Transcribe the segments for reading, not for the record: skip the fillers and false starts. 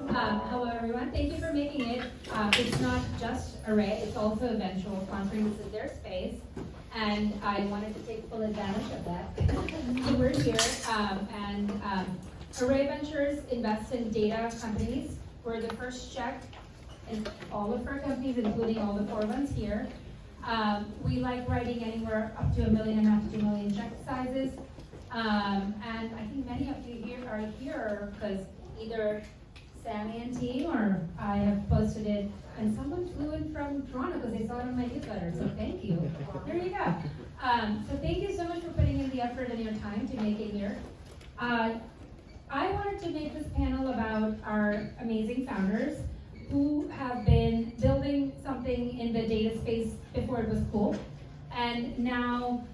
Hello, everyone. Thank you for making it. It's not just Array, it's also Eventual sponsoring. This is their space, and I wanted to take full advantage of that. So we're here, and Array Ventures invests in data companies. We're the first check in all of our companies, including all the 4 ones here. We like writing anywhere up to $1.5 million to $2 million check sizes. And I think many of you here are here because either Sammy and team or I have posted it, and someone flew in from Toronto because they saw it on my newsletter, so thank you. There you go. So thank you so much for putting in the effort and your time to make it here. I wanted to make this panel about our amazing founders who have been building something in the data space before it was cool. And now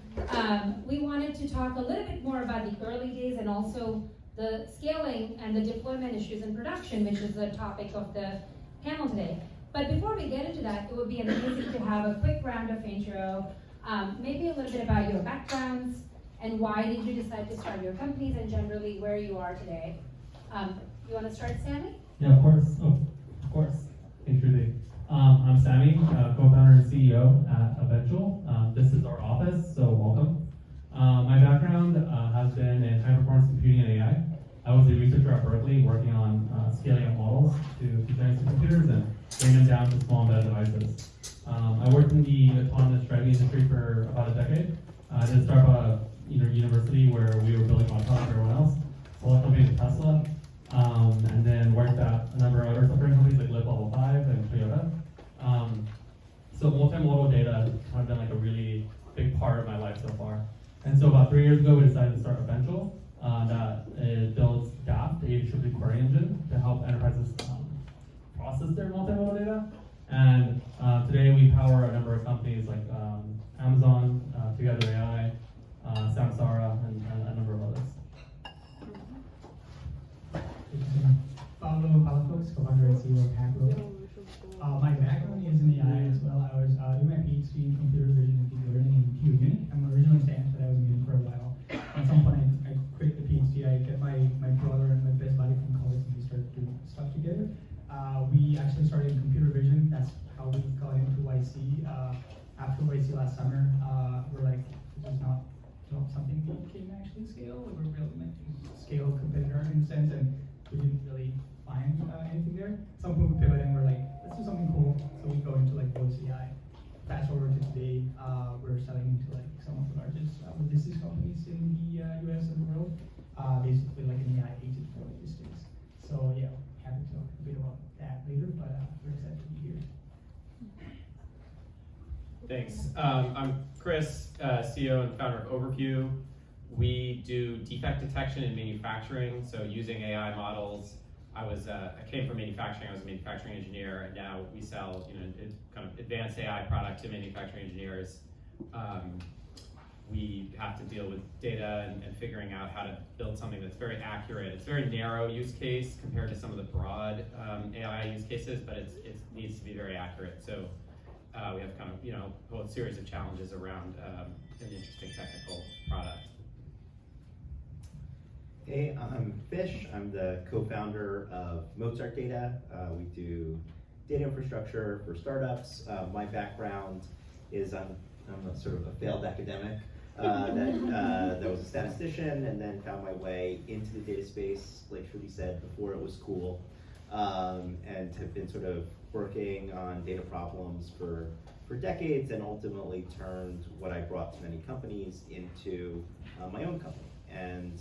we wanted to talk a little bit more about the early days and also the scaling and the deployment issues in production, which is the topic of the panel today. But before we get into that, it would be amazing to have a quick round of intro, maybe a little bit about your backgrounds and why did you decide to start your companies and generally where you are today. You want to start, Sammy? Yeah, of course. Of course. Thanks, Ruthie. I'm Sammy, co-founder and CEO at Eventual. This is our office, so welcome. My background has been in high-performance computing and AI. I was a researcher at Berkeley working on scaling up models to future computers and bringing them down to small embedded devices. I worked in the autonomous driving industry for about a decade. I did start out at university where we were building autonomous for everyone else. Sold a company to Tesla, and then worked at a number of other software companies like Lyft Level 5 and Toyota. So multimodal data has kind of been like a really big part of my life so far. And so about 3 years ago, we decided to start Eventual that builds Daft, a distributed query engine to help enterprises process their multimodal data. And today we power a number of companies like Amazon, Together AI, Samsara, and a number of others. Pablo Palafox, co-founder and CEO of Hackroad. My background is in AI as well. I was doing my PhD in computer vision and deep learning in KU Munich. I'm originally Stanford, I was in Munich for a while. At some point, I quit the PhD. I get my brother and my best buddy from college, and we started doing stuff together. We actually started in computer vision. That's how we got into YC. After YC last summer, we're like, this is not something we can actually scale. We're really meant to scale competitor in a sense, and we didn't really find anything there. At some point we pivoted and we're like, let's do something cool. So we go into like voice AI. Fast forward to today, we're selling to like some of the largest logistics companies in the US and the world. Basically like an AI agent for logistics. So yeah, happy to talk a bit about that later, but we're excited to be here. Thanks. I'm Chris, CEO and founder of Overview. We do defect detection in manufacturing, so using AI models. I came from manufacturing. I was a manufacturing engineer, and now we sell, kind of advanced AI product to manufacturing engineers. We have to deal with data and figuring out how to build something that's very accurate. It's a very narrow use case compared to some of the broad AI use cases, but it needs to be very accurate. So we have kind of, a whole series of challenges around an interesting technical product. Hey, I'm Fish. I'm the co-founder of Mozart Data. We do data infrastructure for startups. My background is I'm a sort of a failed academic that was a statistician and then found my way into the data space, like Shruti said, before it was cool, and have been sort of working on data problems for decades and ultimately turned what I brought to many companies into my own company. And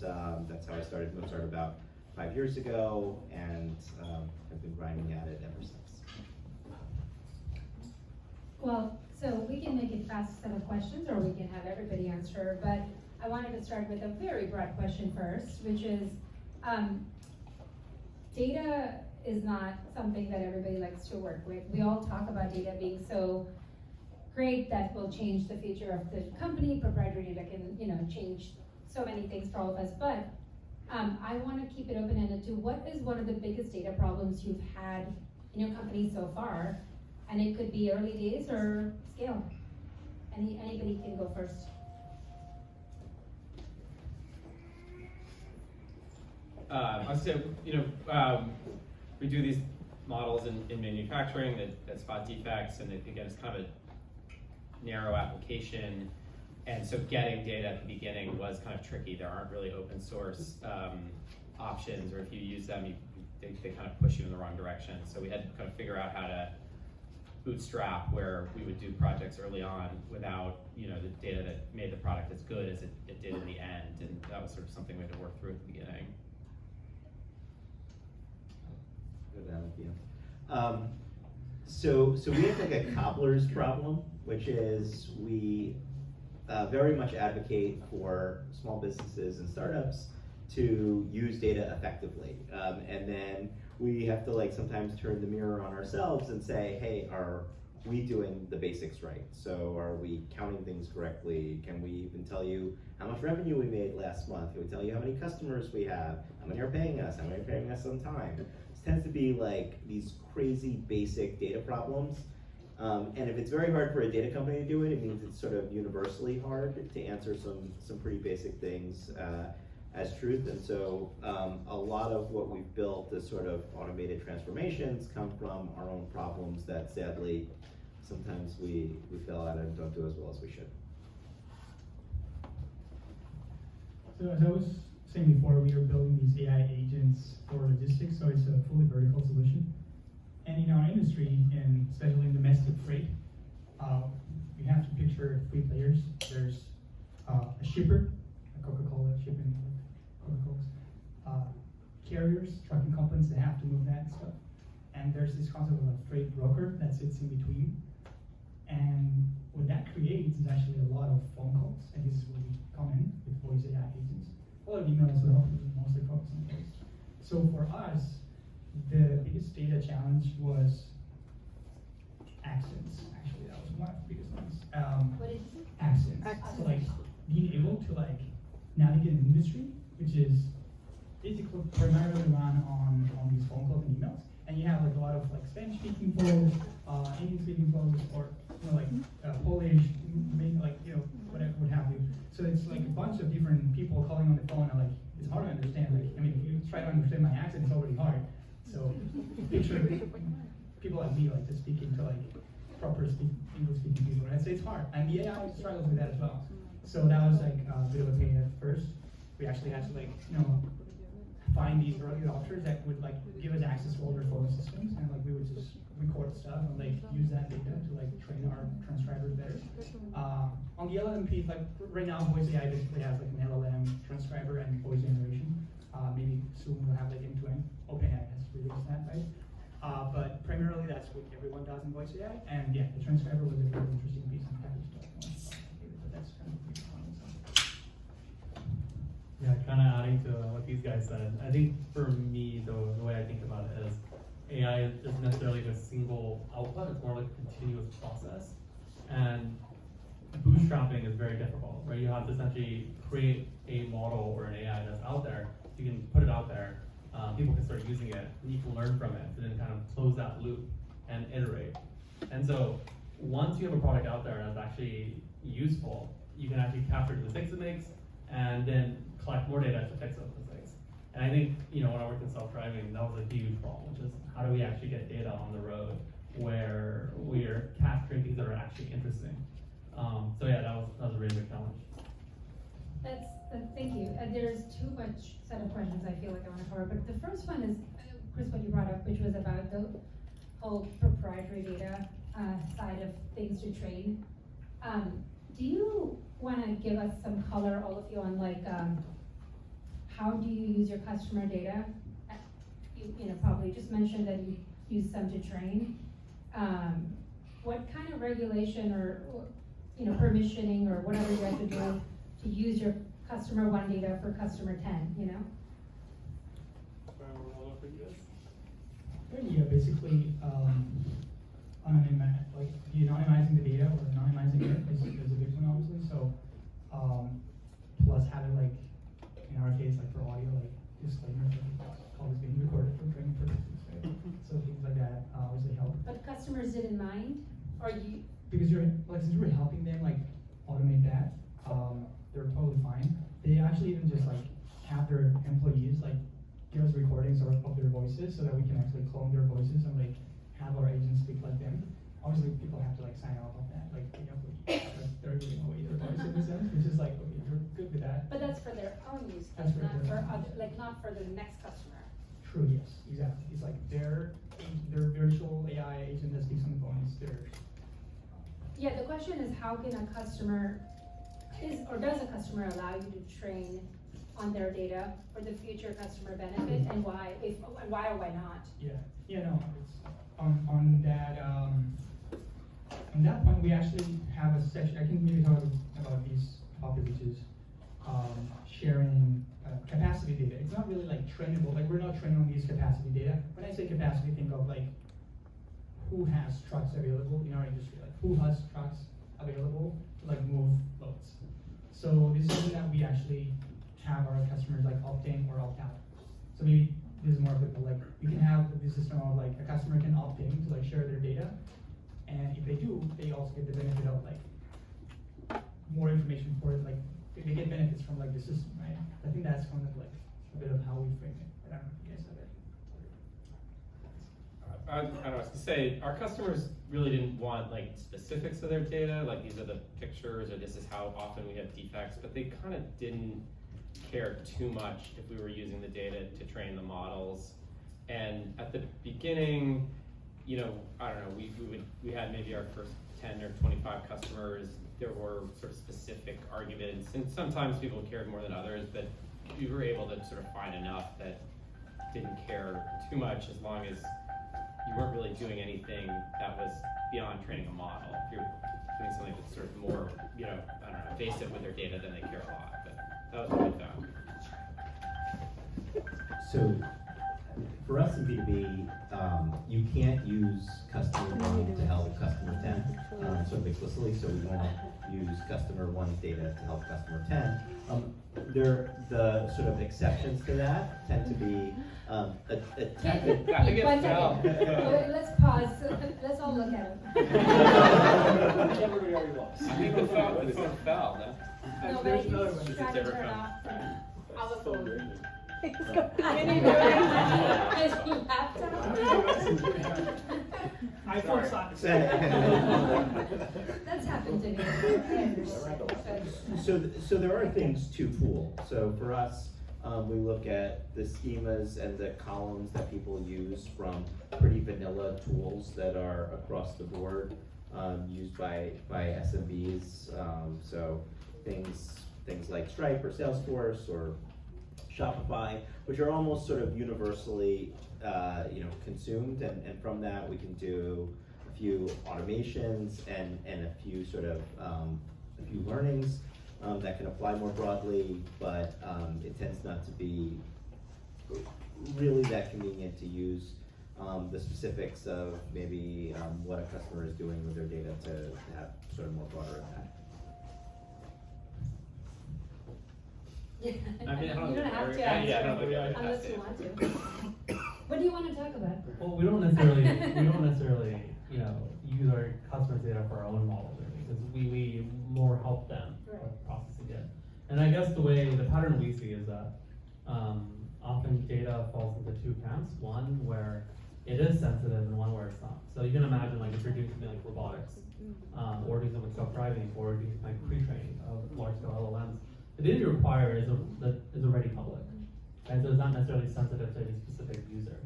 that's how I started Mozart about 5 years ago, and have been grinding at it ever since. Well, so we can make it fast set of questions or we can have everybody answer, but I wanted to start with a very broad question first, which is data is not something that everybody likes to work with. We all talk about data being so great that will change the future of the company. Proprietary data can, change so many things for all of us, but I want to keep it open-ended to what is one of the biggest data problems you've had in your company so far, and it could be early days or scale. Anybody can go first. I would say, we do these models in manufacturing that spot defects, and again, it's kind of a narrow application. And so getting data at the beginning was kind of tricky. There aren't really open source options, or if you use them, they kind of push you in the wrong direction. So we had to kind of figure out how to bootstrap where we would do projects early on without, you know, the data that made the product as good as it did in the end. And that was sort of something we had to work through at the beginning. Go down with you. So we have like a cobbler's problem, which is we very much advocate for small businesses and startups to use data effectively. And then we have to like sometimes turn the mirror on ourselves and say, hey, are we doing the basics right? So are we counting things correctly? Can we even tell you how much revenue we made last month? Can we tell you how many customers we have? How many are paying us? How many are paying us on time? This tends to be like these crazy basic data problems. And if it's very hard for a data company to do it, it means it's sort of universally hard to answer some pretty basic things as truth. And so a lot of what we've built as sort of automated transformations come from our own problems that sadly sometimes we fail at and don't do as well as we should. So as I was saying before, we are building these AI agents for logistics, so it's a fully vertical solution. And in our industry, and especially in domestic freight, you have to picture 3 players. There's a shipper, a Coca-Cola shipping Coca-Colas, carriers, trucking companies that have to move that stuff. And there's this concept of a freight broker that sits in between. And what that creates is actually a lot of phone calls, and this is where we come in with voice AI agents. A lot of email as well, mostly focused on voice. So for us, the biggest data challenge was accents. Actually, that was one of the biggest ones. What did you say? Accents. So like being able to like navigate an industry, which is basically primarily run on these phone calls and emails, and you have like a lot of like Spanish-speaking folks, Indian-speaking folks, or you know like Polish, like you know whatever, what have you. So it's like a bunch of different people calling on the phone, and like it's hard to understand. Like I mean, if you try to understand my accent, it's already hard. So picture people like me like just speaking to like proper English-speaking people, right? So it's hard, and the AI struggles with that as well. So that was like a bit of a pain at first. We actually had to like find these early adopters that would like give us access to all their phone systems, and like we would just record stuff and like use that data to like train our transcribers better. On the LLM piece, like right now, voice AI basically has like an LLM transcriber and voice generation. Maybe soon we'll have like end-to-end. OpenAI has released that, right? But primarily that's what everyone does in voice AI. And yeah, the transcriber was a very interesting piece of package stuff. But that's kind of the Yeah, kind of adding to what these guys said. I think for me, the way I think about it is AI isn't necessarily a single output. It's more like a continuous process. And bootstrapping is very difficult, right? You have to essentially create a model or an AI that's out there. You can put it out there. People can start using it, and you can learn from it, and then kind of close that loop and iterate. And so once you have a product out there that's actually useful, you can actually capture the mistakes it makes, and then collect more data to fix those mistakes. And I think, when I worked in self-driving, that was a huge problem, which is how do we actually get data on the road where we're capturing things that are actually interesting. So yeah, that was a really big challenge. Thank you. There's too much set of questions I feel like I want to cover, but the first one is, Chris, what you brought up, which was about the whole proprietary data side of things to train. Do you want to give us some color, all of you, on like how do you use your customer data? You probably just mentioned that you use some to train. What kind of regulation or permissioning or whatever you have to do to use your customer 1 data for customer 10, Yeah, basically, de-anonymizing the data or anonymizing it is a big one, obviously. So, plus having like, in our case, like for audio, like disclaimers, like call is being recorded for training purposes, right? So things like that obviously help. But customers didn't mind, or you? Because since you're helping them like automate that, they're totally fine. They actually even just like have their employees like give us recordings of their voices so that we can actually clone their voices and like have our agents speak like them. Obviously, people have to like sign off on that. Like they have to like, they're giving away their voice in a sense, which is like, okay, we're good with that. But that's for their own use, That's not for for their own other, use. like not for the next customer. True, yes, exactly. It's like their virtual AI agent that speaks on the phone is theirs. Yeah, the question is how can a customer, does a customer allow you to train on their data for the future customer benefit, and why, and why or why not? Yeah, no, it's on that point, we actually have a section, I can maybe talk about these topics, which is sharing capacity data. It's not really like trainable, like we're not training on these capacity data. When I say capacity, think of like who has trucks available in our industry, like who has trucks available to like move loads. So this is something that we actually have our customers like opt in or opt out. So maybe this is more applicable, like we can have this system of like a customer can opt in to like share their data, and if they do, they also get the benefit of like more information for it, like they get benefits from like the system, right? I think that's kind of like a bit of how we frame it. I don't know if you guys have it. I don't know, I was gonna say, our customers really didn't want like specifics of their data, like these are the pictures, or this is how often we have defects, but they kind of didn't care too much if we were using the data to train the models. And at the beginning, you know, I don't know, we had maybe our first 10 or 25 customers, there were sort of specific arguments, and sometimes people cared more than others, but we were able to sort of find enough that didn't care too much, as long as you weren't really doing anything that was beyond training a model. If you're doing something that's sort of more, you know, I don't know, invasive with their data, then they care a lot, but that was what we found. So, for us in B2B, you can't use customer 1 to help customer 10 sort of explicitly, so we won't use customer 1's data to help customer 10. The sort of exceptions to that tend to be a technical. One second. Let's pause. Let's all look at it. Everybody already lost. I think the phone fell, no? No, There's but another he's one. It's a trying to different turn phone. off. I'll the phone phone. ringing. His laptop. iPhone socks. That's happened to me. I understand. So there are things to pool. So for us, we look at the schemas and the columns that people use from pretty vanilla tools that are across the board, used by SMBs. So things like Stripe or Salesforce or Shopify, which are almost sort of universally consumed, and from that we can do a few automations and a few sort of a few learnings that can apply more broadly, but it tends not to be really that convenient to use the specifics of maybe what a customer is doing with their data to have sort of more broader impact. I mean, I don't You don't have to yeah, answer I don't think we have to unless you want to. What do you want to talk about? Well, we don't necessarily, use our customers' data for our own models, really, because we more help them Right. with processing it. And I guess the pattern we see is that often data falls into two camps. One where it is sensitive and one where it's not. So you can imagine, like, if you're doing something like robotics, or doing something like self-driving, or doing like pre-training of large-scale LLMs, the data you require is already public, and so it's not necessarily sensitive to any specific user.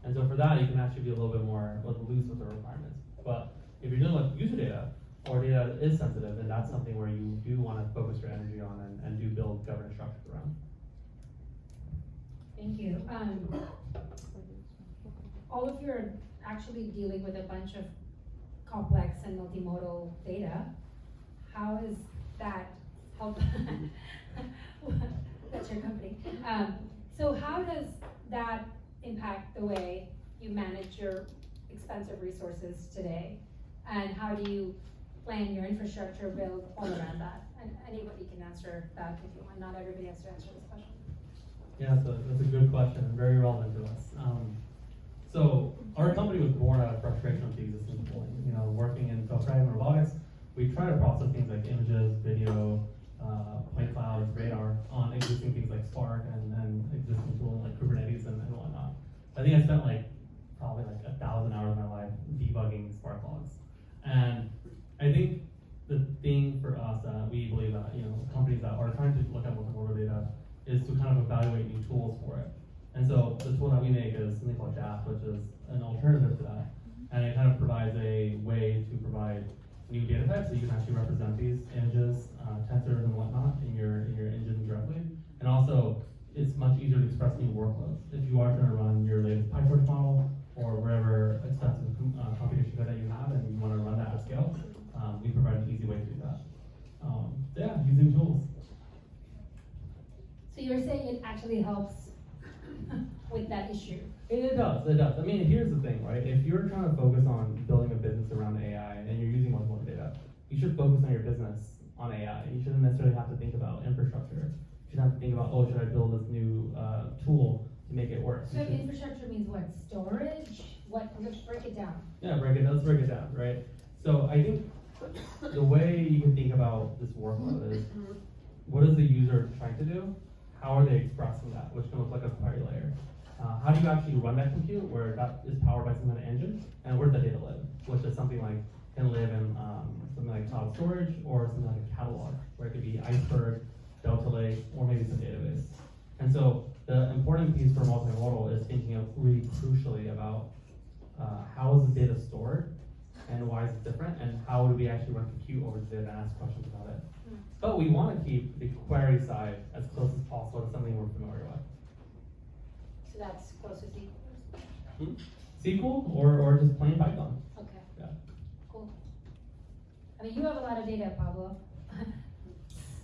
And so for that, you can actually be a little bit more loose with the requirements. But if you're dealing with user data, or data that is sensitive, then that's something where you do want to focus your energy on and do build governance structures around. Thank you. All of you are actually dealing with a bunch of complex and multimodal data. How is that help? That's your company. So how does that impact the way you manage your expensive resources today? And how do you plan your infrastructure build all around that? And anybody can answer that if you want. Not everybody has to answer this question. Yeah, so that's a good question and very relevant to us. So our company was born out of frustration with the existing tooling. Working in self-driving robotics, we try to process things like images, video, point clouds, radar on existing things like Spark and existing tools like Kubernetes. think I spent probably 1,000 hours of my life debugging Spark logs. And I think the thing for us that we believe that, companies that are trying to look at multimodal data is to kind of evaluate new tools for it. And so the tool that we make is something called Daft, which is an alternative to that. And it kind of provides a way to provide new data types, so you can actually represent these images, tensors and whatnot in your engine directly. And also, it's much easier to express new workloads. If you are trying to run your latest PyTorch model or whatever expensive computation code that you have and you want to run that at scale, we provide an easy way to do that. So yeah, using tools. So you're saying it actually helps with that issue? It does. I mean, here's the thing, right? If you're trying to focus on building a business around AI and you're using multimodal data, you should focus on your business on AI. You shouldn't necessarily have to think about infrastructure. You should have to think about, oh, should I build this new tool to make it work? So infrastructure means what? Storage? What? Let's break it down. Yeah, let's break it down, right? So I think the way you can think about this workload is, what is the user trying to do? How are they expressing that? Which can look like a query layer. How do you actually run that compute where that is powered by some kind of engine? And where does the data live? Which is something can live in something like cloud storage or something like a catalog, where it could be Iceberg, Delta Lake, or maybe some database. And so the important piece for multimodal is thinking of really crucially about how is the data stored and why is it different, and how do we actually run compute over the data and ask questions about it. But we want to keep the query side as close as possible to something we're familiar with. So that's close to SQL? SQL or just plain Python. Okay. Yeah. Cool. I mean, you have a lot of data, Pablo.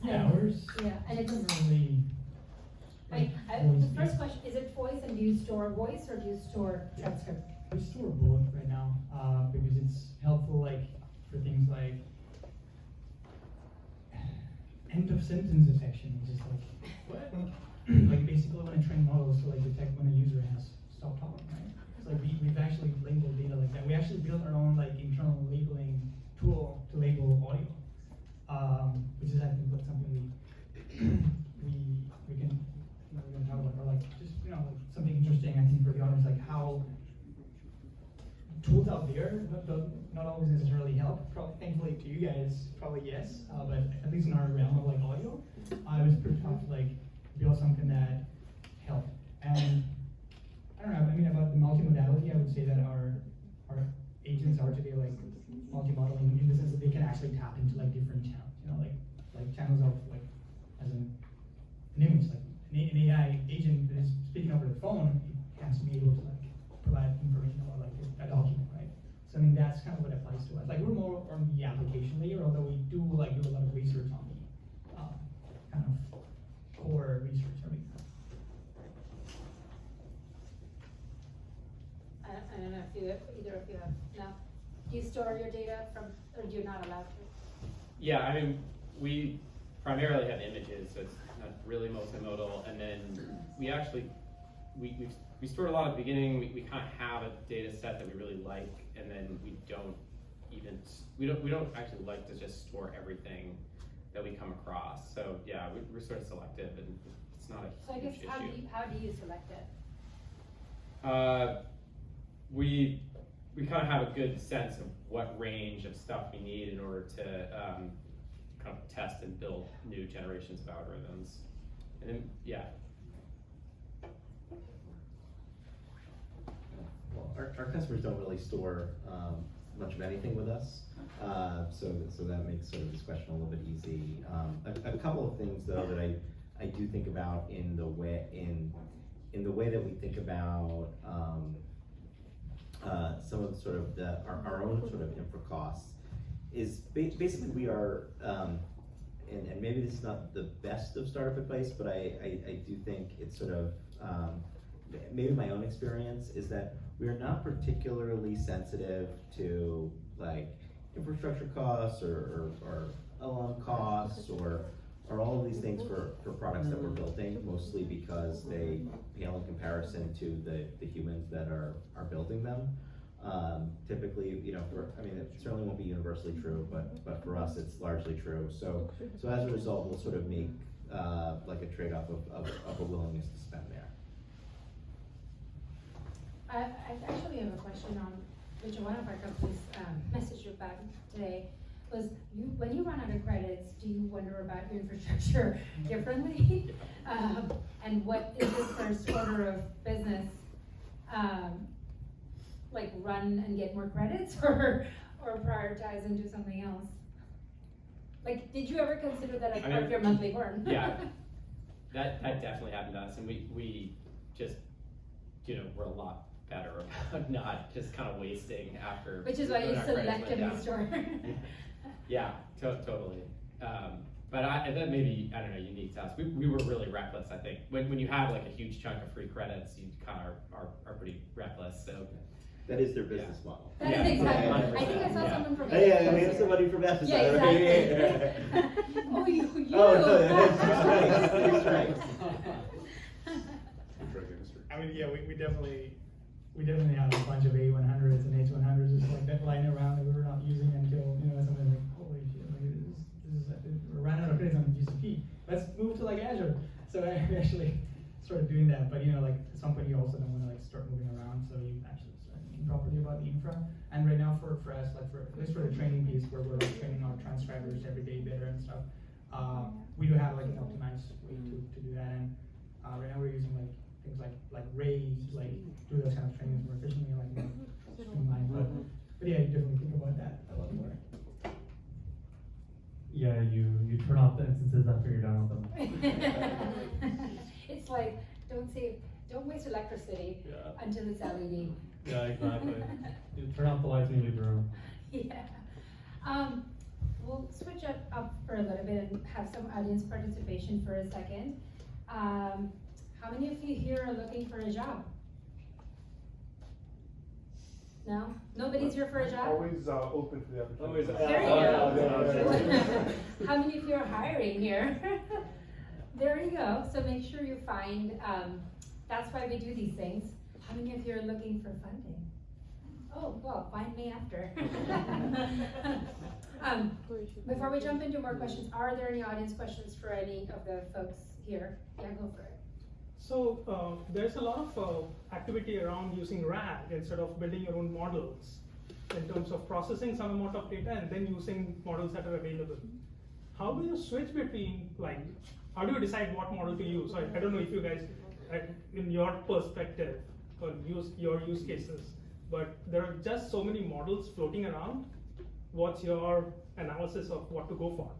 Yeah, ours Yeah, and it's really. the first question, is it voice, and do you store voice or do you store transcript? We store both right now because it's helpful for things like end of sentence detection, which is what? Basically when I train models to detect when a user has stopped talking, right? So we've actually labeled data like that. We actually built our own internal labeling tool to label audio, which is I think something we can talk about, or just something interesting I think for the audience, how tools out there not always necessarily help. Probably, thankfully to you guys, probably yes, but at least in our realm of audio, I was pretty tough to build something that helped. And I don't know. I mean, about the multimodality, I would say that our agents are today multi-modeling in the sense that they can actually tap into different channels, like channels of as an image, an AI agent that is speaking over the phone, it has to be able to provide information about a document, right? So I mean that's kind of what applies to us. We're more on the application layer, although we do do a lot of research on the kind of core research. I don't know if either of you have. No? Do you store your data or you're not allowed to? Yeah, I mean, we primarily have images, so it's not really multimodal. And then we actually, we stored a lot at the beginning. We kind of have a data set that we really like, and then we don't actually like to just store everything that we come across. So yeah, we're sort of selective, and it's not a huge issue. How do you select it? We kind of have a good sense of what range of stuff we need in order to kind of test and build new generations of algorithms. And then, yeah. Well, our customers don't really store much of anything with us, so that makes sort of this question a little bit easy. A couple of things though that I do think about in the way that we think about some of sort of our own sort of infra costs is basically we are and maybe this is not the best of startup advice, but I do think it's sort of maybe my own experience is that we are not particularly sensitive to infrastructure costs or LLM costs or all of these things for products that we're building, mostly because they pale in comparison to the humans that are building them. Typically, it certainly won't be universally true, but for us, it's largely true. So as a result, we'll sort of make a trade-off of a willingness to spend there. I actually have a question on, which one of our companies messaged you about today, was when you run out of credits, do you wonder about your infrastructure differently? And what is the first order of business? Like run and get more credits or prioritize and do something else? Like, did you ever consider that as part of your monthly burn? Yeah, that definitely happened to us, and we just, we're a lot better about not just kind of wasting after. Which is why you when our credits went selectively down. store. Yeah, totally. But that may be, I don't know, unique to us. We were really reckless, I think. When you have like a huge chunk of free credits, you kind of are pretty reckless, so. That is their business model. That Yeah, is exactly. yeah, I think I saw 100%. someone from. Hey, yeah, we have here. somebody from Daft. Yeah, exactly. Oh, you. Oh, no, that's right. I mean, yeah, we definitely have a bunch of A100s and H100s just like that lying around that we were not using until, somebody's like, holy shit, like we ran out of credits on GCP. Let's move to like Azure. So I actually started doing that, but like at some point you also don't want to like start moving around, so you actually start thinking properly about the infra. And right now for us, like at least for the training piece where we're like training our transcribers every day better and stuff, we do have like an optimized way to do that. And right now we're using like things like Ray, like do those kind of trainings more efficiently, like streamlined. But yeah, you definitely think about that a lot more. Yeah, you turn off the instances after you're done with them. It's like, don't waste electricity Yeah. until it's LED. Yeah, exactly. You turn off the lights when you leave the room. Yeah. We'll switch up for a little bit and have some audience participation for a second. How many of you here are looking for a job? No? Nobody's here for a job? Always open for the opportunity. Always There you go. How many of you are hiring here? There you go. So make sure you find, that's why we do these things. How many of you are looking for funding? Oh, well, find me after. Before we jump into more questions, are there any audience questions for any of the folks here? Yeah, go for it. So there's a lot of activity around using RAG instead of building your own models in terms of processing some amount of data and then using models that are available. How do you switch between, like, how do you decide what model to use? I don't know if you guys, in your perspective, or your use cases, but there are just so many models floating around. What's your analysis of what to go for?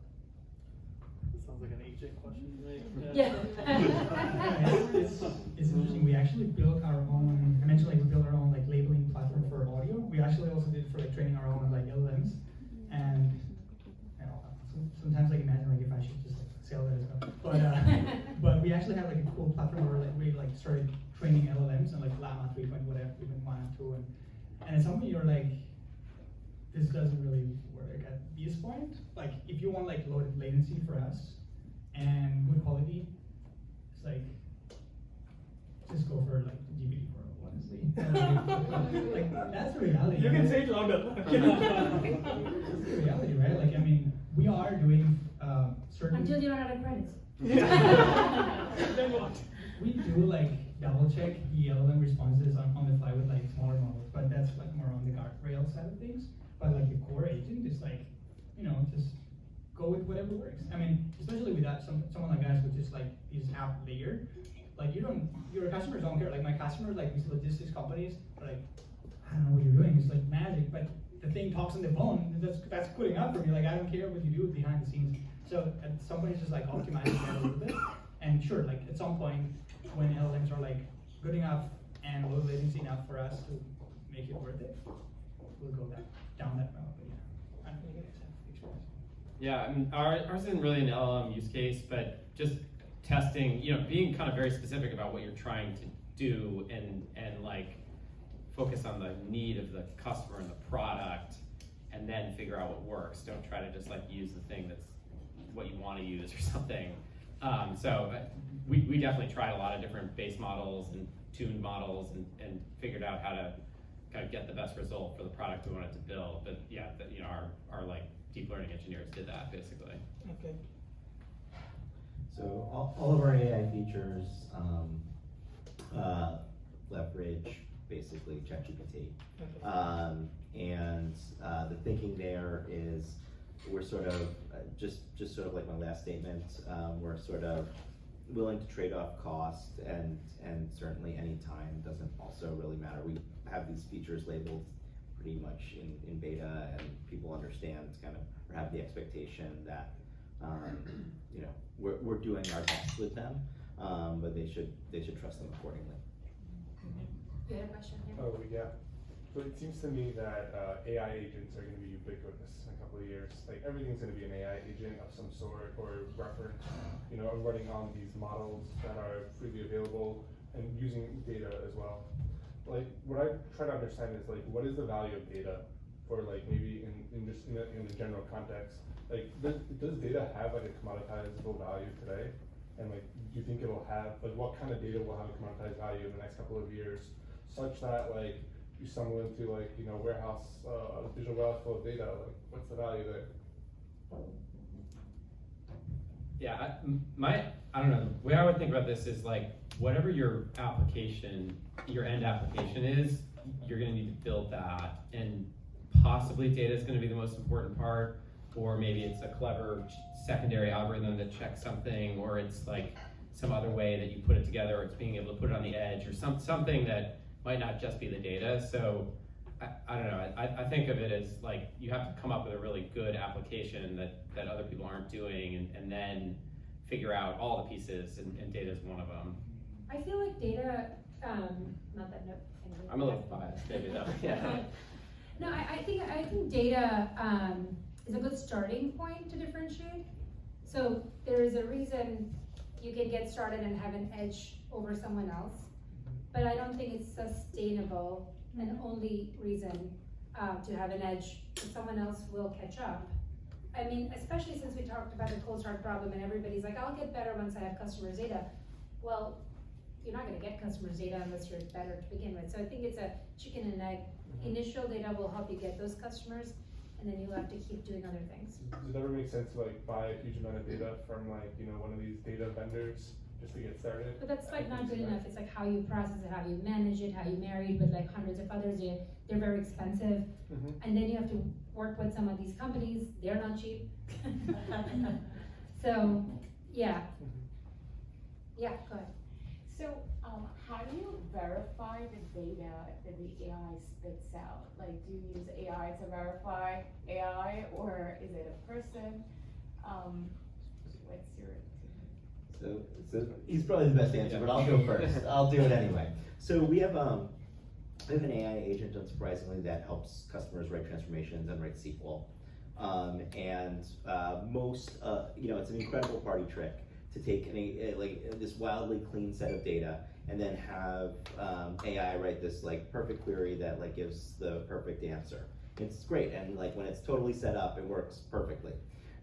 Sounds like an AJ question. Yeah. It's interesting. We actually built our own. I mentioned like we built our own like labeling platform for audio. We actually also did for like training our own like LLMs, and sometimes like imagine like if I should just like sell that as well. But we actually have like a cool platform where like we like started training LLMs and like Llama 3. Whatever, even 1 and 2, and at some point you're like, this doesn't really work at this point. Like if you want like low latency for us and good quality, it's like just go for like GPT-4, honestly. Like that's the reality. You can say it louder. That's the reality, right? Like I mean, we are doing certain. Until you run out of credits. Yeah. Then what? We do like double check the LLM responses on the fly with like smaller models, but that's like more on the guardrail side of things. But like the core agent is like, just go with whatever works. I mean, especially with that, someone like us with just like this app layer, like your customers don't care. Like my customers, like these logistics companies, are like, I don't know what you're doing. It's like magic, but the thing talks on the phone. That's good enough for me. Like I don't care what you do behind the scenes. So at some point, it's just like optimizing that a little bit. And sure, like at some point, when LLMs are like good enough and low latency enough for us to make it worth it, we'll go down that route. But yeah, I don't really get experience. Yeah, I mean, ours isn't really an LLM use case, but just testing, being kind of very specific about what you're trying to do and like focus on the need of the customer and the product, and then figure out what works. Don't try to just like use the thing that's what you want to use or something. So we definitely tried a lot of different base models and tuned models and figured out how to kind of get the best result for the product we wanted to build. But yeah, our like deep learning engineers did that basically. Okay. So all of our AI features leverage basically ChatGPT. Okay. And the thinking there is we're sort of, just sort of like my last statement, we're sort of willing to trade off cost and certainly any time doesn't also really matter. We have these features labeled pretty much in beta, and people understand kind of, or have the expectation that you know, we're doing our best with them, but they should trust them accordingly. You had a question here? Oh, yeah. So it seems to me that AI agents are going to be ubiquitous in a couple of years. Like everything's going to be an AI agent of some sort or reference, you know, running on these models that are freely available and using data as well. Like what I try to understand is like, what is the value of data for like maybe in the general context? Like does data have like a commoditizable value today? And like, do you think it'll have, like what kind of data will have a commoditized value in the next couple of years such that like, you stumble into like, you know, warehouse, digital warehouse full of data, like what's the value there? Yeah, I don't know, the way I would think about this is like, whatever your application, your end application is, you're gonna need to build that, and possibly data is gonna be the most important part, or maybe it's a clever secondary algorithm that checks something, or it's like some other way that you put it together, or it's being able to put it on the edge, or something that might not just be the data. So I don't know, I think of it as like, you have to come up with a really good application that other people aren't doing, and then figure out all the pieces, and data is one of them. I feel like data, not that, no. Anyway. I'm a little biased, maybe though, yeah. No, I think data is a good starting point to differentiate. So there is a reason you can get started and have an edge over someone else, but I don't think it's sustainable, and only reason to have an edge, someone else will catch up. I mean, especially since we talked about the cold start problem and everybody's like, I'll get better once I have customers' data. Well, you're not gonna get customers' data unless you're better to begin with. So I think it's a chicken and egg. Initial data will help you get those customers, and then you'll have to keep doing other things. Does it ever make sense to like buy a huge amount of data from like, you know, one of these data vendors just to get started? But that's like not good enough. It's like how you process it, how you manage it, how you marry it with like hundreds of others. They're very expensive. And then you have to work with some of these companies. They're not cheap. So, yeah. Yeah, go ahead. So, how do you verify the data that the AI spits out? Like, do you use AI to verify AI, or is it a person? What's your So he's probably the best answer, but I'll go first. I'll do it anyway. So we have an AI agent, unsurprisingly, that helps customers write transformations and write SQL. Most, you know, it's an incredible party trick to take this wildly clean set of data and then have AI write this like perfect query that like gives the perfect answer. It's great, and like when it's totally set up, it works perfectly.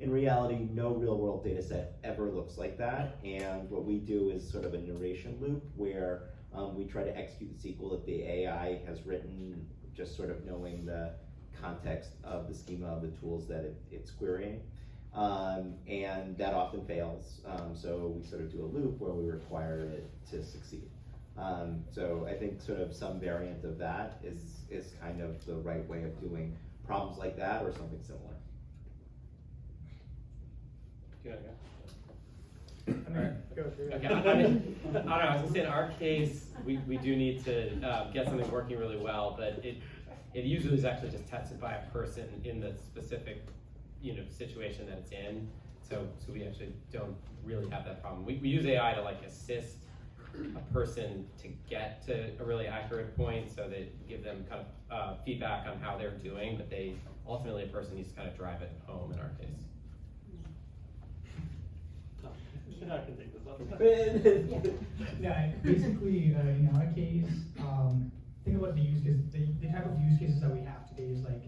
In reality, no real world data set ever looks like that, and what we do is sort of a narration loop where we try to execute the SQL that the AI has written, just sort of knowing the context of the schema of the tools that it's querying. And that often fails, so we sort of do a loop where we require it to succeed. So I think sort of some variant of that is kind of the right way of doing problems like that or something similar. Okay, I mean, I don't know, I was gonna say in our case, we do need to get something working really well, but it usually is actually just tested by a person in the specific, you know, situation that it's in. So we actually don't really have that problem. We use AI to like assist a person to get to a really accurate point, so they give them kind of feedback on how they're doing, but ultimately a person needs to kind of drive it home in our case. I can take this up. Yeah, basically, in our case, think about the use case. The type of use cases that we have today is like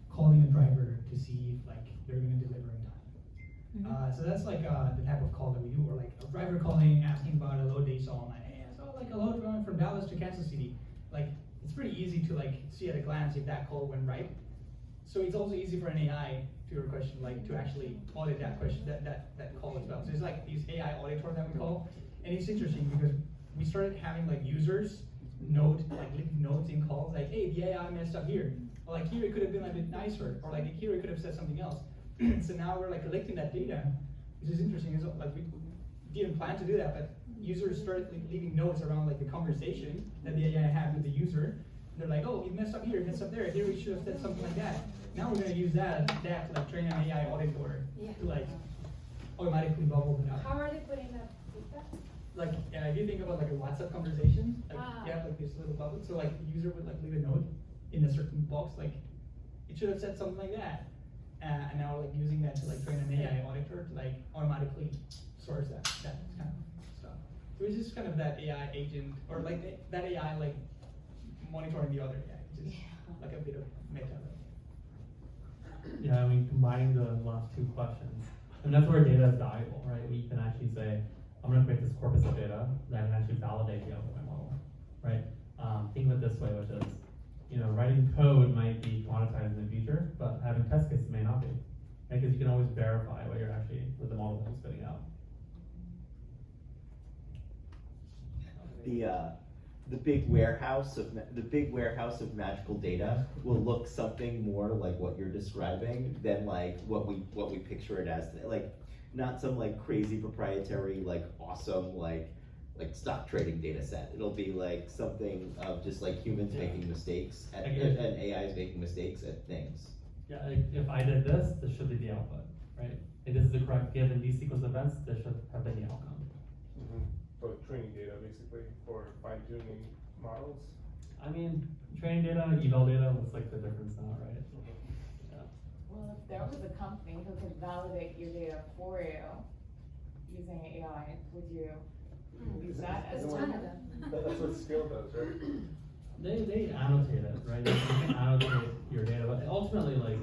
calling a driver to see if like they're going to deliver in time. So that's like the type of call that we do, or like a driver calling, asking about a load they saw online. Hey, I saw like a load going from Dallas to Kansas City. Like it's pretty easy to like see at a glance if that call went right. So it's also easy for an AI, to your question, like to actually audit that question, that call as well. So it's like these AI auditor that we call, and it's interesting because we started having like users leave notes in calls, like, hey, the AI messed up here. Or like here it could have been a bit nicer, or like here it could have said something else. So now we're like collecting that data, which is interesting. It's like we didn't plan to do that, but users started leaving notes around like the conversation that the AI had with the user. And they're like, oh, he messed up here, he messed up there. Here we should have said something like that. Now we're gonna use that to like train an AI audit board to like automatically bubble it up. How are they putting that feedback? Like if you think about like a WhatsApp conversation, like you have like this little bubble. So like the user would like leave a note in a certain box, like it should have said something like that. And now like using that to like train an AI auditor to like automatically source that kind of stuff. So it's just kind of that AI agent, or like that AI like monitoring the other AI, which is like a bit of meta. Yeah, I mean, combining the last two questions, and that's where data is valuable, right? You can actually say, I'm going to create this corpus of data that can actually validate the output of my model, right? Think of it this way, which is, writing code might be quantitized in the future, but having test cases may not be, right? Because you can always verify what the model is spitting out. The big warehouse of magical data will look something more like what you're describing than like what we picture it as today. Like not some like crazy proprietary like awesome like stock trading data set. It'll be like something of just like humans making mistakes and AIs making mistakes at things. Yeah, like if I did this should be the output, right? If this is the correct given these sequence events, this should have been the outcome. For training data, basically, for fine-tuning models. I mean, training data, eval data, what's like the difference now, right? Yeah. Well, if there was a company who could validate your data for you using AI, would you use that as There's a one? ton of them. That's what Scale does, right? They annotate it, right? You can annotate your data, but ultimately, like,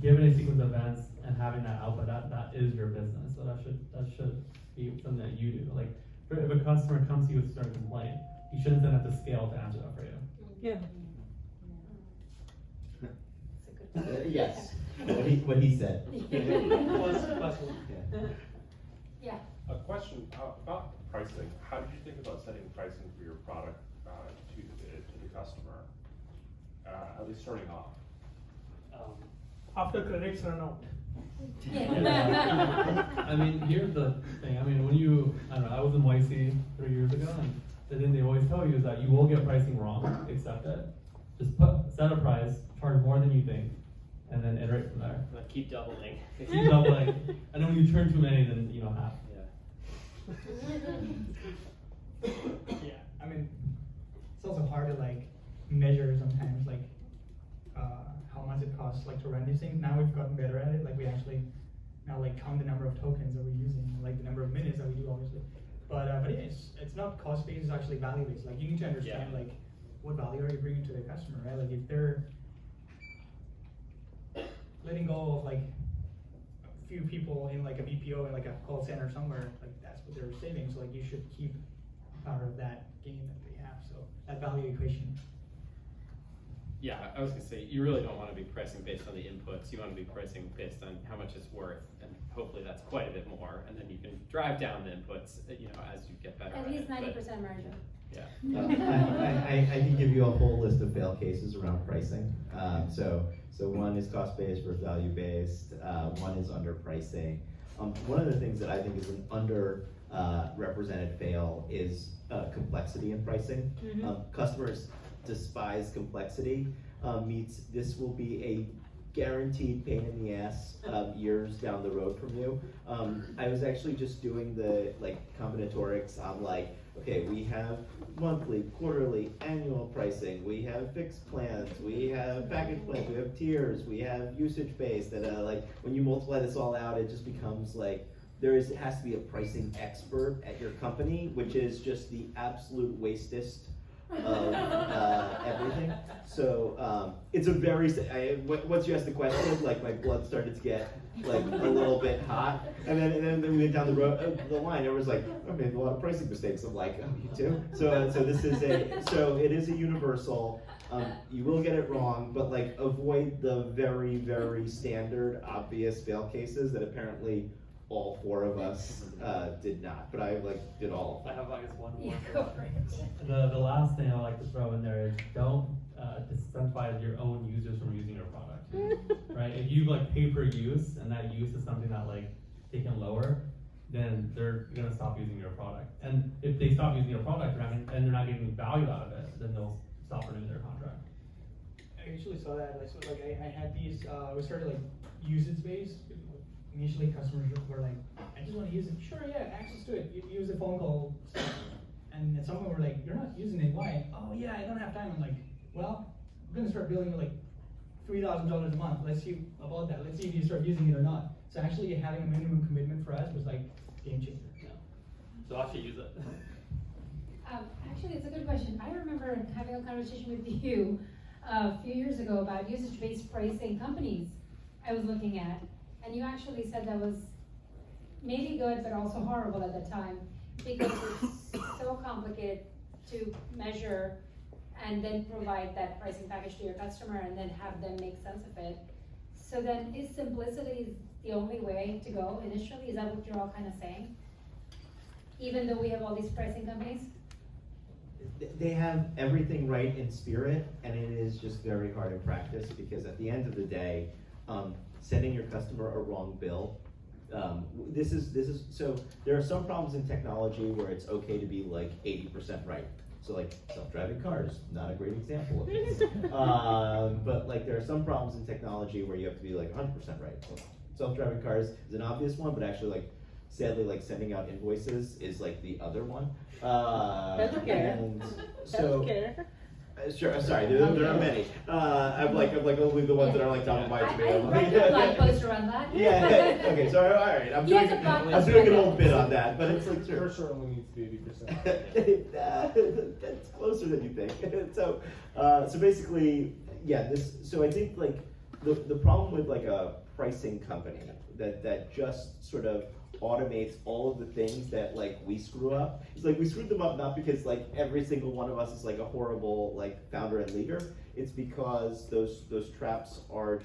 given a sequence of events and having that output, that is your business. So that should be something that you do. Like, if a customer comes to you with a certain complaint, you shouldn't then have to scale to answer that for you. Yeah. Yes, what he said. Yeah. A question about pricing. How did you think about setting pricing for your product to the customer, at least starting off? After credits run out. I mean, here's the thing. I mean, I was in YC 3 years ago, and the thing they always tell you is that you will get pricing wrong, accept it. Just set a price, charge more than you think, and then iterate from there. Keep doubling. Keep doubling, and then when you turn too many, then half. Yeah, I mean, it's also hard to like measure sometimes like how much it costs like to run these things. Now we've gotten better at it. Like we actually now like count the number of tokens that we're using, like the number of minutes that we do, obviously. But yeah, it's not cost based; it's actually value based. Like you need to understand like what value are you bringing to the customer, right? Like if they're letting go of like a few people in like a BPO and like a call center somewhere, like that's what they're saving. So like you should keep part of that gain that they have. So that value equation. Yeah, I was gonna say, you really don't want to be pricing based on the inputs. You want to be pricing based on how much it's worth, and hopefully that's quite a bit more. And then you can drive down the inputs, as you get better. At least 90% margin. Yeah. I can give you a whole list of fail cases around pricing. So one is cost-based versus value-based. One is underpricing. One of the things that I think is an underrepresented fail is complexity in pricing. Customers despise complexity. This will be a guaranteed pain in the ass years down the road from you. I was actually just doing the combinatorics on okay, we have monthly, quarterly, annual pricing, we have fixed plans, we have package plans, we have tiers, we have usage based, and when you multiply this all out, it just becomes it has to be a pricing expert at your company, which is just the absolute wastest of everything. So it's a very, once you ask the question, my blood started to get a little bit hot, and then we went down the line. There was I made a lot of pricing mistakes. I'm like, oh, you too. So it is a universal. You will get it wrong, but avoid the very, very standard, obvious fail cases that apparently all 4 of us did not, but I like did all of I them. have, I guess, one Yeah, more. go for it. The last thing I like to throw in there is don't disincentivize your own users from using your product, right? If you like pay per use and that use is something that like they can lower, then they're gonna stop using your product. And if they stop using your product and they're not getting value out of it, then they'll stop renewing their contract. I actually saw that, like, so, like, I had these, we started like usage based. Initially customers were like, I just want to use it. Sure, yeah, access to it. You use the phone call stuff. And then some of them were like, you're not using it, why? Oh yeah, I don't have time. I'm like, well, I'm gonna start billing you like $3,000 a month. Let's see about that. Let's see if you start using it or not. So actually having a minimum commitment for us was like game changer. Yeah. So actually use it. Actually, it's a good question. I remember having a conversation with you a few years ago about usage-based pricing companies I was looking at. And you actually said that was maybe good, but also horrible at the time, because it's so complicated to measure and then provide that pricing package to your customer and then have them make sense of it. So then is simplicity the only way to go initially? Is that what you're all kind of saying? Even though we have all these pricing companies? They have everything right in spirit, and it is just very hard in practice, because at the end of the day, sending your customer a wrong bill, this is so there are some problems in technology where it's okay to be like 80% right. So like self-driving cars, not a great example of this. But like there are some problems in technology where you have to be like 100% right. Well, self-driving cars is an obvious one, but actually like sadly like sending out invoices is like the other one. And so sure, I'm sorry, there are many. I'm like only the ones that are like top of mind to me. I read your blog post around that. Yeah, okay, so all right, I'm Yes, doing, a blog I'm post doing an around old that. bit on that, but it's like, sure. Cursor only needs to be 80%. That's closer than you think. So, so basically, yeah, so I think like the problem with like a pricing company that just sort of automates all of the things that like we screw up. It's like we screwed them up not because like every single one of us is like a horrible like founder and leader. It's because those traps are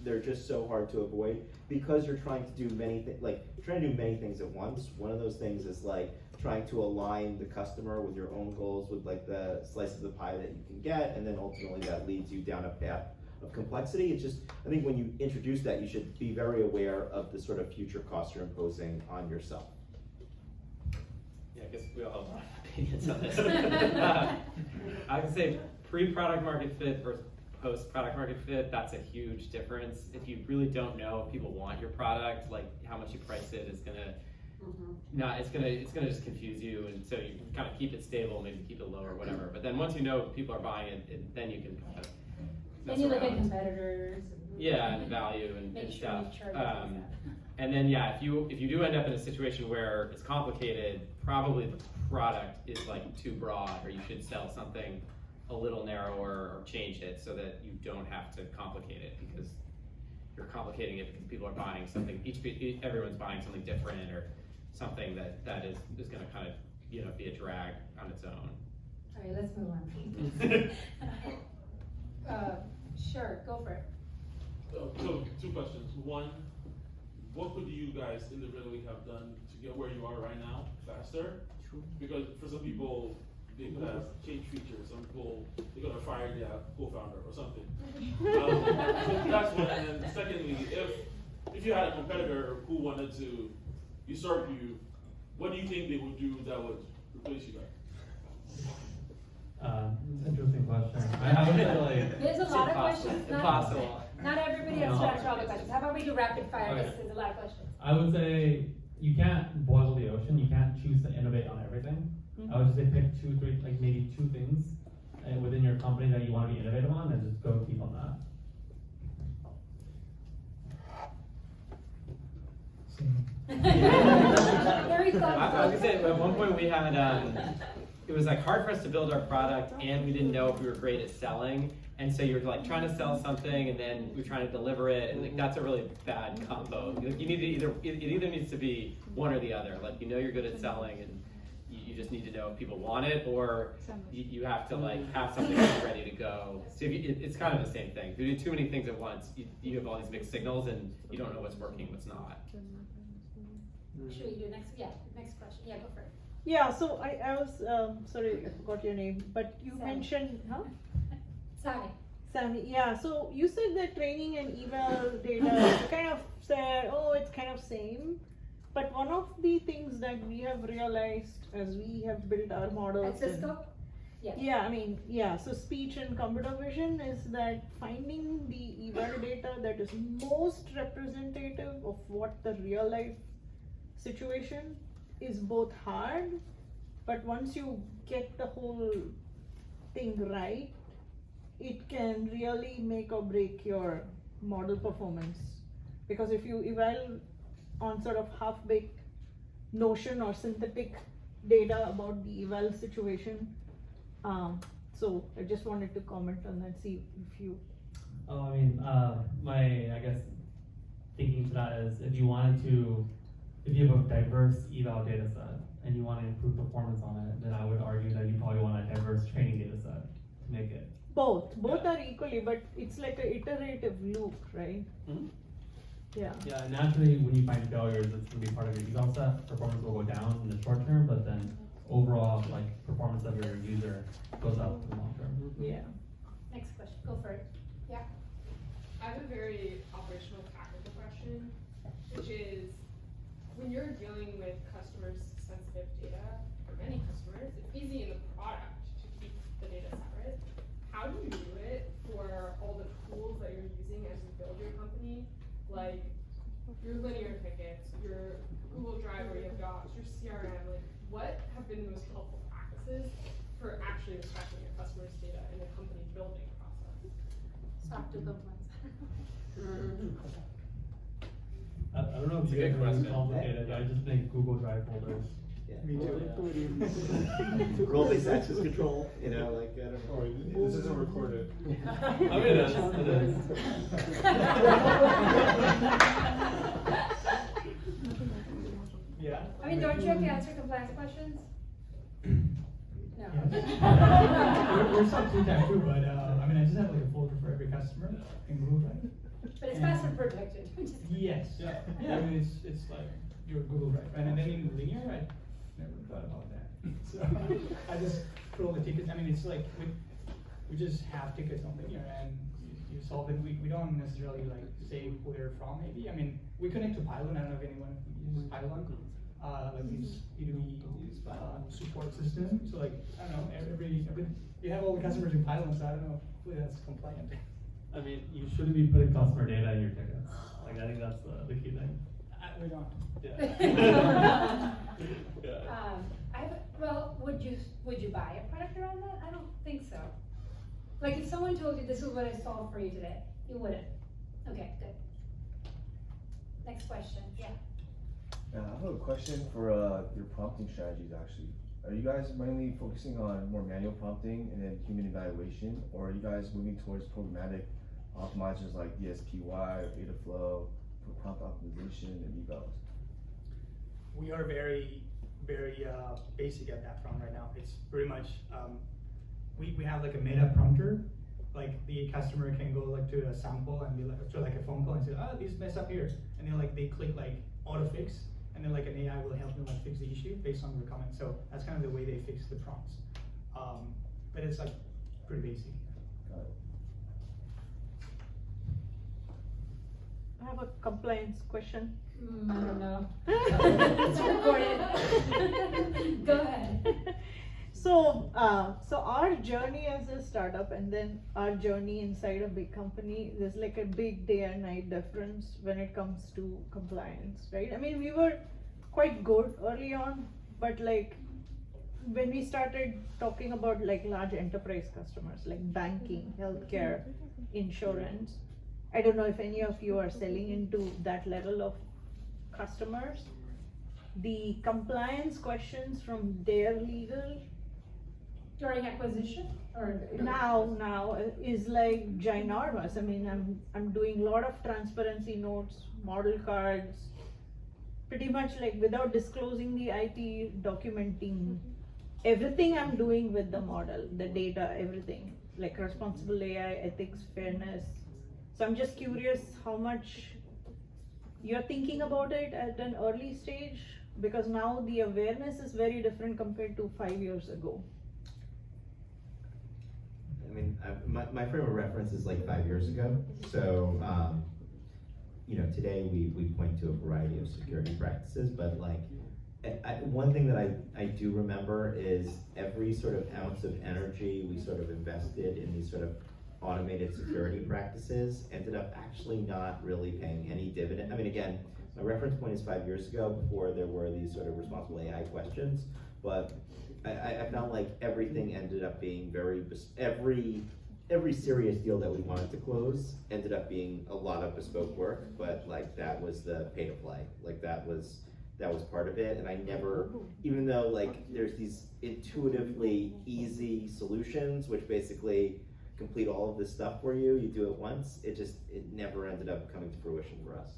they're just so hard to avoid, because you're trying to do many things at once. One of those things is like trying to align the customer with your own goals, with like the slice of the pie that you can get, and then ultimately that leads you down a path of complexity. It's just, I think when you introduce that, you should be very aware of the sort of future costs you're imposing on yourself. Yeah, I guess we all have opinions on this. I would say pre-product market fit versus post-product market fit, that's a huge difference. If you really don't know if people want your product, like how much you price it is gonna, it's gonna just confuse you, and so you can kind of keep it stable, maybe keep it low or whatever. But then once you know people are buying it, then you can kind of mess Then you look at around. competitors. Yeah, and value and Make sure stuff. you charge yourself. And then yeah, if you do end up in a situation where it's complicated, probably the product is like too broad, or you should sell something a little narrower or change it so that you don't have to complicate it, because you're complicating it because people are buying something. Everyone's buying something different, or something that is going to kind of be a drag on its own. All right, let's move on. Sure, go for it. So 2 questions. One, what could you guys individually have done to get where you are right now faster? Because for some people, they could have changed features. Some people, they're gonna fire their co-founder or something. So that's one. And then secondly, if you had a competitor who wanted to usurp you, what do you think they would do that would replace you guys? Interesting question. I would say like, There's a lot of questions. Impossible. Not everybody has to answer all the questions. How about we do rapid fire? Okay. This is a lot of questions. I would say you can't boil the ocean. You can't choose to innovate on everything. I would just say pick 2, 3, like maybe 2 things within your company that you want to be innovative on, and just go keep on that. Very thoughtful. I was gonna say, at one point we had, it was like hard for us to build our product, and we didn't know if we were great at selling. And so you're like trying to sell something, and then you're trying to deliver it, and like that's a really bad combo. Like, you need to it either needs to be one or the other. Like you're good at selling, and you just need to know if people want it, or you have to like have something that's ready to go. So it's kind of the same thing. If you do too many things at once, you have all these mixed signals, and you don't know what's working, what's not. Should we do next, yeah, next question, yeah, go for it. Yeah, so I was, sorry, I forgot your name, but you Sammy. mentioned, huh? Sammy, Sammy, yeah, so you said that training and eval data, you kind of said, oh, it's kind of same. But one of the things that we have realized as we have built our models. at Cisco? Yeah. Yeah, I mean, yeah, so speech and computer vision is that finding the eval data that is most representative of what the real life situation is both hard, but once you get the whole thing right, it can really make or break your model performance. Because if you eval on sort of half-baked notion or synthetic data about the eval situation, so I just wanted to comment on that, see if you. Oh, I mean, my, I guess, thinking to that is if you wanted to, if you have a diverse eval data set and you want to improve performance on it, then I would argue that you probably want a diverse training data set to make it. Both are equally, but it's like an iterative loop, right? Mhm. Yeah. Yeah, naturally, when you find failures, it's gonna be part of your eval set. Performance will go down in the short term, but then overall, like, performance of your user goes up in the long term. Yeah. Next question, go for it. Yeah. I have a very operational tactical question, which is when you're dealing with customers' sensitive data, or many customers, it's easy in the product to keep the data separate. How do you do it for all the tools that you're using as you build your company, like your linear tickets, your Google Drive where you have docs, your CRM, like what have been the most helpful practices for actually respecting your customers' data in the company building process? Stop to complaints. I don't know if It's a you good guys are question. complicated, I just think Google Drive folders. Yeah. Me too. Role-based access control, you know, like, I don't Oh, know. this isn't recorded. I mean, it is. Yeah. I mean, don't you have to answer compliance questions? No. We're some two-time too, but, I mean, I just have like a folder for every customer in Google Drive. But it's password protected. I'm just kidding. Yes, yeah, I mean, it's like your Google Drive, and then in linear, I never thought about that. So, I just put all the tickets, I mean, it's like, we just have tickets on linear, and you solve it, we don't necessarily like say who they're from, maybe, I mean, we connect to Pylon, I don't know if anyone uses Pylon, like these B2B support system, so like, I don't know, every, you have all the customers in Pylon, so I don't know, hopefully that's compliant. I mean, you shouldn't be putting customer data in your tickets. Like, I think that's the key thing. We don't. Yeah. Well, would you buy a product around that? I don't think so. Like if someone told you this is what I solved for you today, you wouldn't. Okay, good. Next question, yeah. I have a question for your prompting strategies actually. Are you guys mainly focusing on more manual prompting and then human evaluation, or are you guys moving towards programmatic optimizers like DSPY or Dataflow for prompt optimization and evals? We are very basic at that front right now. It's pretty much, we have like a meta prompter, like the customer can go like to a sample and be like, to like a phone call and say, this mess up here. And then like they click like auto fix, and then like an AI will help them like fix the issue based on your comment. So that's kind of the way they fix the prompts. But it's like pretty basic. Got it. I have a compliance question. I don't know. It's recorded. Go ahead. So our journey as a startup and then our journey inside a big company, there's like a big day and night difference when it comes to compliance, right? I mean, we were quite good early on, but like when we started talking about like large enterprise customers, like banking, healthcare, insurance, I don't know if any of you are selling into that level of customers. The compliance questions from their legal During acquisition or? now is like ginormous. I mean, I'm doing a lot of transparency notes, model cards, pretty much like without disclosing the IP, documenting everything I'm doing with the model, the data, everything, like responsible AI, ethics, fairness. So I'm just curious how much you're thinking about it at an early stage? Because now the awareness is very different compared to 5 years ago. I mean, my frame of reference is like 5 years ago. So, you know, today we point to a variety of security practices, but like, one thing that I do remember is every sort of ounce of energy we sort of invested in these sort of automated security practices ended up actually not really paying any dividend. I mean, again, my reference point is 5 years ago, before there were these sort of responsible AI questions, but I felt like everything ended up being every serious deal that we wanted to close ended up being a lot of bespoke work, but like that was the pay to play. Like that was part of it, and I never, even though like there's these intuitively easy solutions which basically complete all of this stuff for you, you do it once, it never ended up coming to fruition for us.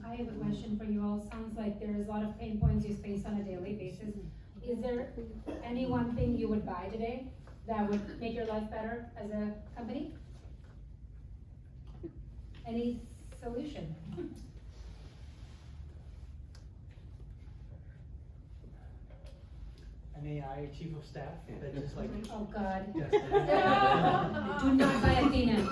I have a question for you all. Sounds like there's a lot of pain points you face on a daily basis. Is there any one thing you would buy today that would make your life better as a company? Any solution? An AI chief of staff that just like. Oh God. Yes. Do not buy Athena.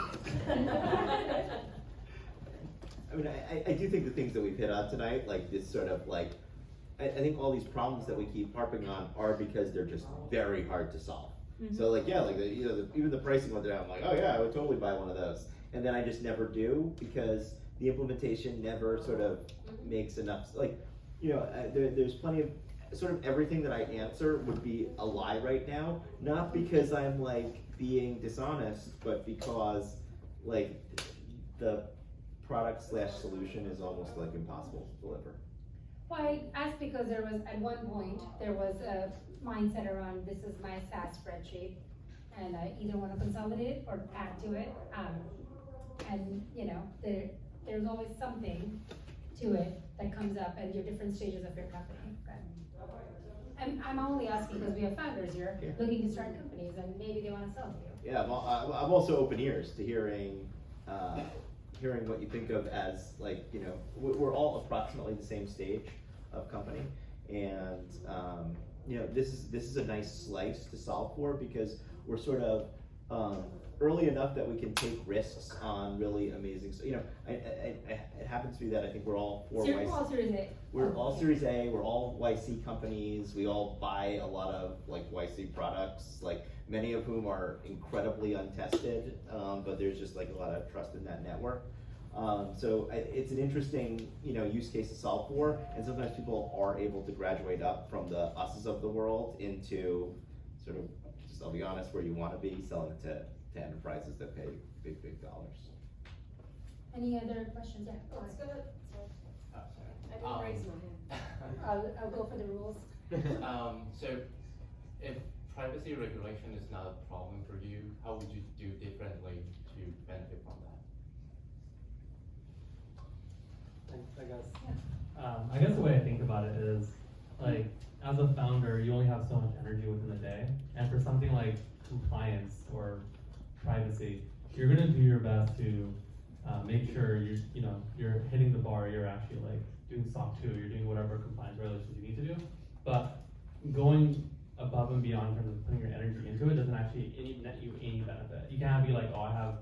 I mean, I do think the things that we've hit on tonight, like this sort of like, I think all these problems that we keep harping on are because they're just very hard to solve. Mm-hmm. So like, yeah, like even the pricing one today, I'm like, oh yeah, I would totally buy one of those. And then I just never do because the implementation never sort of makes enough, like, you know, there's plenty of, sort of everything that I answer would be a lie right now, not because I'm like being dishonest, but because like the product/solution is almost like impossible to deliver. Well, I asked because there was, at one point, there was a mindset around, this is my SaaS spreadsheet, and I either want to consolidate or add to it. And you know, there's always something to it that comes up at your different stages of your company. I'm only asking because we have founders here looking to start companies, and maybe they want to sell to you. Yeah, I'm also open ears to hearing what you think of as like, you know, we're all approximately the same stage of company, and you know, this is a nice slice to solve for because we're sort of early enough that we can take risks on really amazing. So, you know, it happens to be that I think we're all Series A. We're all Series A. We're all YC companies. We all buy a lot of like YC products, like many of whom are incredibly untested, but there's just like a lot of trust in that network. So it's an interesting, you know, use case to solve for, and sometimes people are able to graduate up from the us's of the world into sort of, just I'll be honest, where you want to be, selling it to enterprises that pay big dollars. Any other questions? Yeah. Let's go. I didn't raise my hand. I'll go for the rules. So if privacy regulation is not a problem for you, how would you do differently to benefit from that? I guess the way I think about it is, like, as a founder, you only have so much energy within a day, and for something like compliance or privacy, you're gonna do your best to make sure you're hitting the bar. You're actually like doing SOC 2, you're doing whatever compliance regulations you need to do. But going above and beyond in terms of putting your energy into it doesn't actually net you any benefit. You can't be like, oh, I have,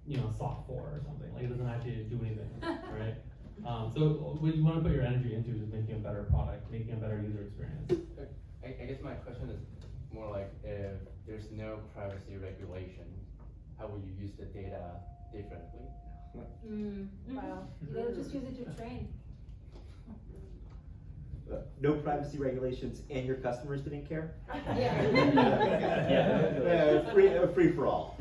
you know, SOC 4 or something. Like, it doesn't actually do anything, right? So what you want to put your energy into is making a better product, making a better user experience. I guess my question is more like, if there's no privacy regulation, how will you use the data differently? Well, they'll just use it to train. No privacy regulations, and your customers didn't care? Free for all.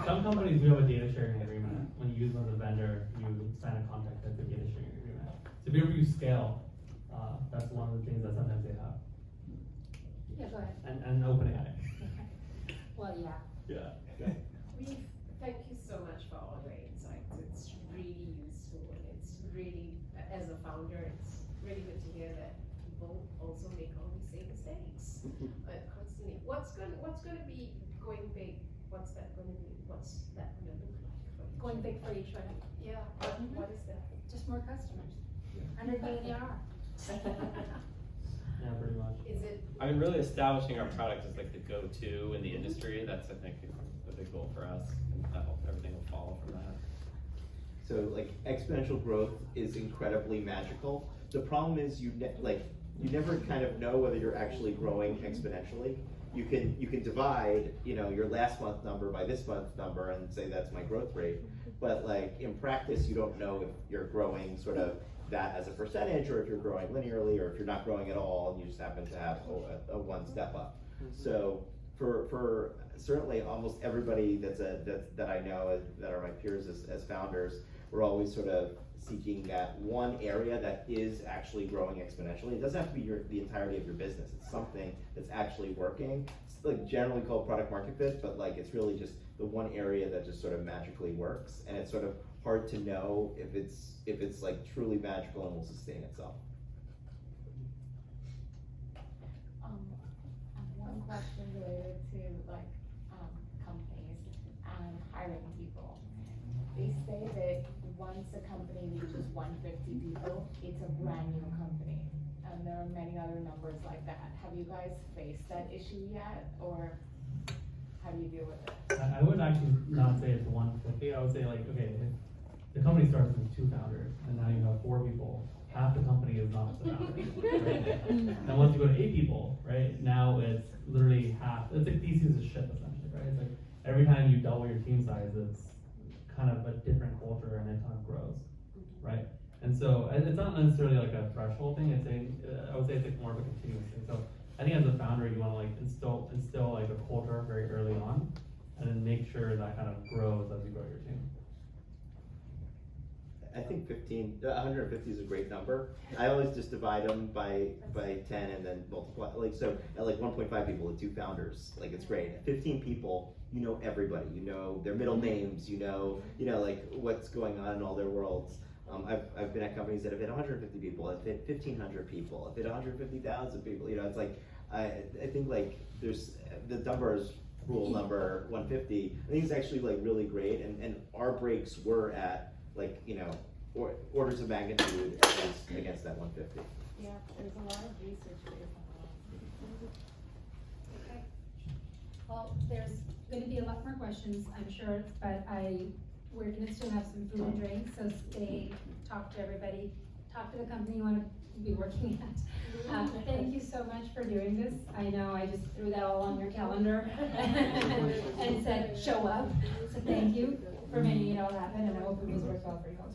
Some companies do have a data sharing agreement. When you use one as a vendor, you sign a contract type of data sharing agreement. To be able to scale, that's one of the things that sometimes they have. Yeah, go ahead. And OpenAI. Well, yeah. Yeah. Thank you so much for all the insights. It's really useful, and it's really, as a founder, it's really good to hear that people also make all these same mistakes constantly. What's going to be going big what's that gonna be, what's that gonna look like for each? Going big for each one. Yeah, what is that? Just more customers. 100 million ARR. Yeah, pretty much. Is it, I mean, really establishing our product as like the go-to in the industry, that's, I think, a big goal for us, and everything will follow from that. So like exponential growth is incredibly magical. The problem is you never kind of know whether you're actually growing exponentially. You can divide, your last month number by this month number and say that's my growth rate. But like in practice, you don't know if you're growing sort of that as a percentage, or if you're growing linearly, or if you're not growing at all and you just happen to have a one step up. So for certainly almost everybody that I know that are my peers as founders, we're always sort of seeking that one area that is actually growing exponentially. It doesn't have to be the entirety of your business. It's something that's actually working. It's like generally called product market fit, but like it's really just the one area that just sort of magically works, and it's sort of hard to know if it's like truly magical and will sustain itself. One question related to like companies and hiring people. They say that once a company reaches 150 people, it's a brand new company, and there are many other numbers like that. Have you guys faced that issue yet, or how do you deal with it? I would actually not say it's 150. I would say like, okay, if the company starts with 2 founders, and now you have 4 people. Half the company is not the founder. Right? And once you go to 8 people, right, now it's literally half. It's like thesis is ship essentially, right? It's like every time you double your team size, it's kind of a different culture, and it kind of grows, right? And so it's not necessarily like a threshold thing. I would say it's like more of a continuous thing. So I think as a founder, you want to like instill like a culture very early on, and then make sure that kind of grows as you grow your team. I think 150 is a great number. I always just divide them by 10 and then multiply. Like so, at like 1.5 people with 2 founders, like it's great. At 15 people, you know everybody. You know their middle names. You know like what's going on in all their worlds. I've been at companies that have hit 150 people, have hit 1,500 people, have hit 150,000 people. It's like I think like there's the numbers. Rule number 150. I think it's actually like really great, and our breaks were at like orders of magnitude against that 150. Yeah, there's a lot of research based on that. Okay. Well, there's going to be a lot more questions, I'm sure, but we're going to still have some food and drinks, so stay, talk to everybody, talk to the company you want to be working at. Thank you so much for doing this. I know I just threw that all on your calendar and said show up, so thank you for making it all happen, and I hope it was worthwhile for you all too.